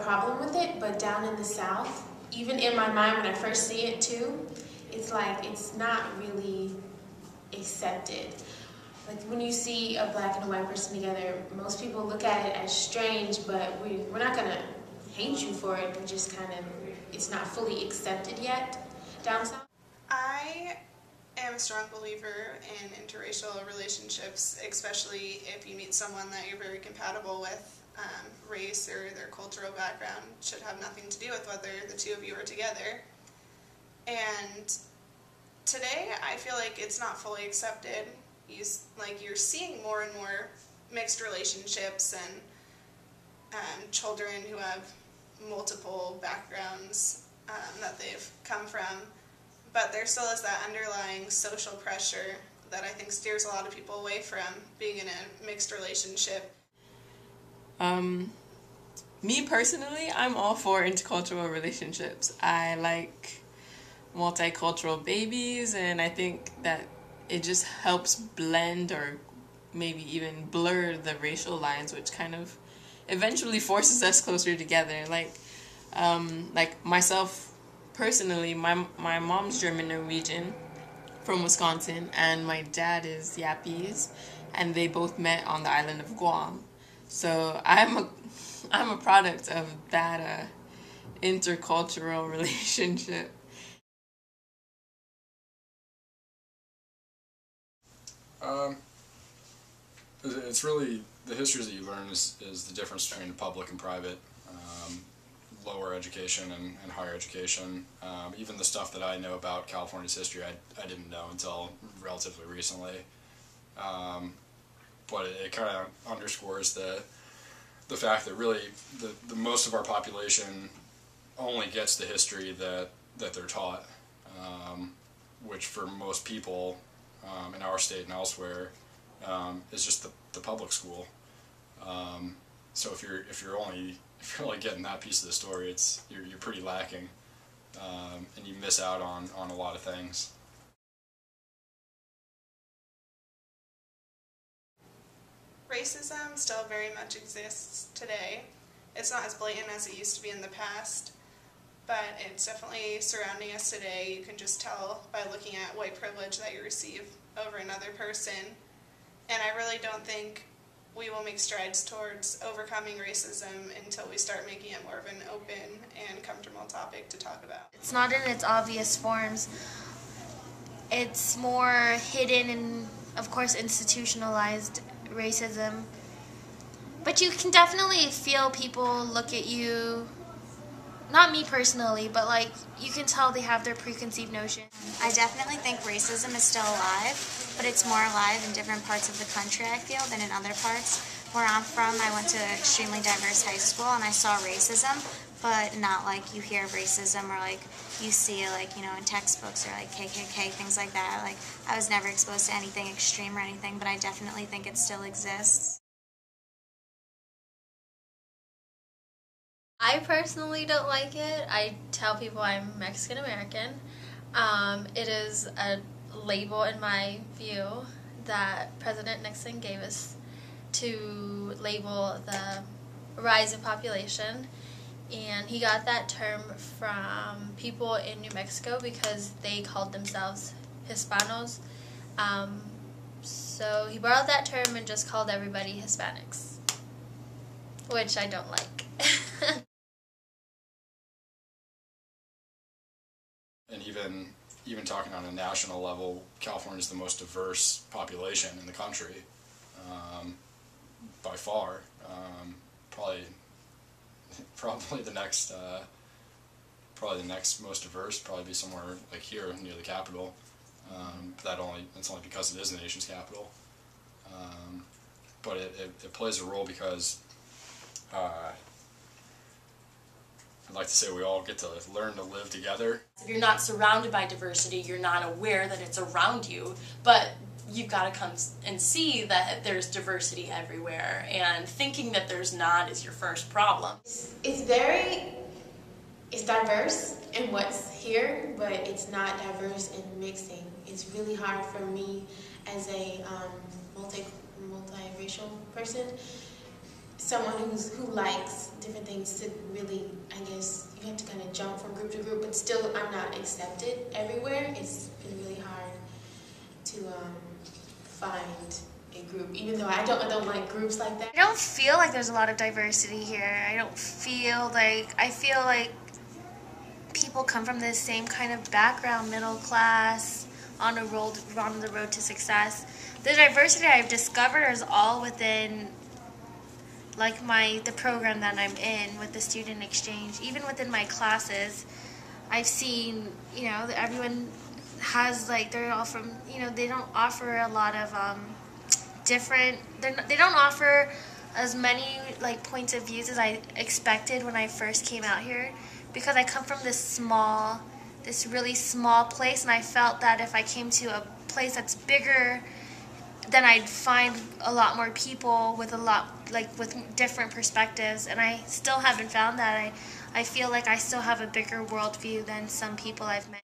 problem with it, but down in the South, even in my mind when I first see it too, it's like it's not really accepted. Like when you see a black and a white person together, most people look at it as strange, but we're not gonna hate you for it. We're just kind of, it's not fully accepted yet down south. I am a strong believer in interracial relationships, especially if you meet someone that you're very compatible with. Race or their cultural background should have nothing to do with whether the two of you are together. And today, I feel like it's not fully accepted. You're seeing more and more mixed relationships and children who have multiple backgrounds that they've come from. But there still is that underlying social pressure that I think steers a lot of people away from being in a mixed relationship. Me personally, I'm all for intercultural relationships. I like multicultural babies, and I think that it just helps blend or maybe even blur the racial lines, which kind of eventually forces us closer together. Like myself personally, my mom's German Norwegian from Wisconsin, and my dad is Yapese, and they both met on the island of Guam. So I'm a product of that intercultural relationship. It's really, the histories that you learn is the difference between public and private, lower education and higher education. Even the stuff that I know about California's history, I didn't know until relatively recently. But it kind of underscores the fact that really the most of our population only gets the history that they're taught, which for most people in our state and elsewhere is just the public school. So if you're only getting that piece of the story, you're pretty lacking, and you miss out on a lot of things. Racism still very much exists today. It's not as blatant as it used to be in the past, but it's definitely surrounding us today. You can just tell by looking at white privilege that you receive over another person. And I really don't think we will make strides towards overcoming racism until we start making it more of an open and comfortable topic to talk about. It's not in its obvious forms. It's more hidden and, of course, institutionalized racism. But you can definitely feel people look at you, not me personally, but like you can tell they have their preconceived notion. I definitely think racism is still alive, but it's more alive in different parts of the country, I feel, than in other parts. Where I'm from, I went to an extremely diverse high school and I saw racism, but not like you hear racism or like you see it like, in textbooks or like KKK, things like that. Like I was never exposed to anything extreme or anything, but I definitely think it still exists. I personally don't like it. I tell people I'm Mexican American. It is a label, in my view, that President Nixon gave us to label the rise in population. And he got that term from people in New Mexico because they called themselves Hispanos. So he borrowed that term and just called everybody Hispanics, which I don't like. And even talking on a national level, California is the most diverse population in the country, by far. Probably the next most diverse, probably be somewhere like here near the Capitol. That's only because it is the nation's capital. But it plays a role because I'd like to say we all get to learn to live together. If you're not surrounded by diversity, you're not aware that it's around you, but you've got to come and see that there's diversity everywhere, and thinking that there's not is your first problem. It's diverse in what's here, but it's not diverse in mixing. It's really hard for me as a multiracial person someone who likes different things to really, I guess, you have to kind of jump from group to group, but still I'm not accepted everywhere. It's been really hard to find a group, even though I don't like groups like that. I don't feel like there's a lot of diversity here. I feel like people come from the same kind of background, middle class, on the road to success. The diversity I've discovered is all within like the program that I'm in with the student exchange. Even within my classes, I've seen, that everyone has they're all from, they don't offer a lot of they don't offer as many points of views as I expected when I first came out here, because I come from this really small place, and I felt that if I came to a place that's bigger, then I'd find a lot more people with with different perspectives, and I still haven't found that. I feel like I still have a bigger worldview than some people I've met.